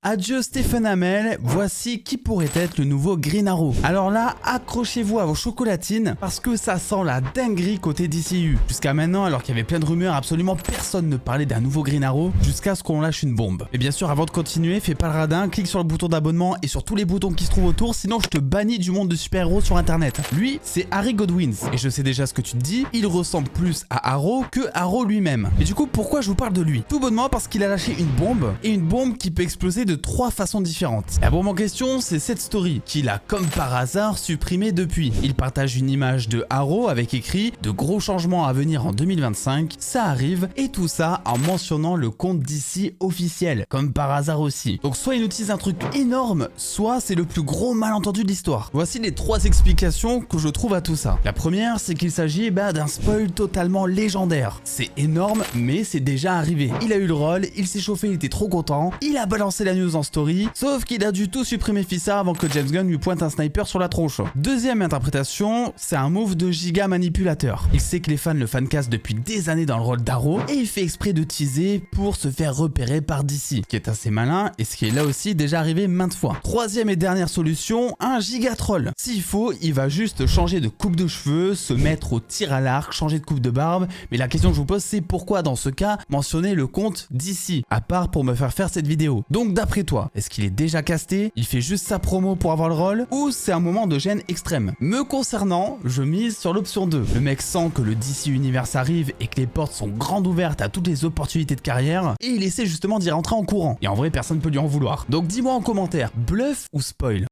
Adieu Stephen Amell, voici qui pourrait être le nouveau Green Arrow. Alors là, accrochez-vous à vos chocolatines parce que ça sent la dinguerie côté DCU. Jusqu'à maintenant, alors qu'il y avait plein de rumeurs, absolument personne ne parlait d'un nouveau Green Arrow jusqu'à ce qu'on lâche une bombe. Et bien sûr, avant de continuer, fais pas le radin, clique sur le bouton d'abonnement et sur tous les boutons qui se trouvent autour, sinon je te bannis du monde de super-héros sur internet. Lui, c'est Harry Godwins. Et je sais déjà ce que tu te dis, il ressemble plus à Arrow que Arrow lui-même. Et du coup, pourquoi je vous parle de lui? Tout bonnement parce qu'il a lâché une bombe, et une bombe qui peut exploser de 3 façons différentes. La bombe en question, c'est cette story, qu'il a comme par hasard supprimée depuis. Il partage une image de Arrow avec écrit « De gros changements à venir en 2025, ça arrive » et tout ça en mentionnant le compte DC officiel, comme par hasard aussi. Donc soit il utilise un truc énorme, soit c'est le plus gros malentendu de l'histoire. Voici les 3 explications que je trouve à tout ça. La première, c'est qu'il s'agit d'un spoil totalement légendaire. C'est énorme, mais c'est déjà arrivé. Il a eu le rôle, il s'est chauffé, il était trop content, il a balancé la news en story, sauf qu'il a dû tout supprimer fissa avant que James Gunn lui pointe un sniper sur la tronche. Deuxième interprétation, c'est un move de giga manipulateur. Il sait que les fans le fancast depuis des années dans le rôle d'Arrow et il fait exprès de teaser pour se faire repérer par DC, qui est assez malin et ce qui est là aussi déjà arrivé maintes fois. Troisième et dernière solution, un giga troll. S'il faut, il va juste changer de coupe de cheveux, se mettre au tir à l'arc, changer de coupe de barbe, mais la question que je vous pose c'est pourquoi dans ce cas mentionner le compte DC, à part pour me faire cette vidéo. Donc d'après toi, est-ce qu'il est déjà casté? Il fait juste sa promo pour avoir le rôle? Ou c'est un moment de gêne extrême? Me concernant, je mise sur l'option 2. Le mec sent que le DC Universe arrive et que les portes sont grandes ouvertes à toutes les opportunités de carrière et il essaie justement d'y rentrer en courant. Et en vrai, personne peut lui en vouloir. Donc dis-moi en commentaire, bluff ou spoil?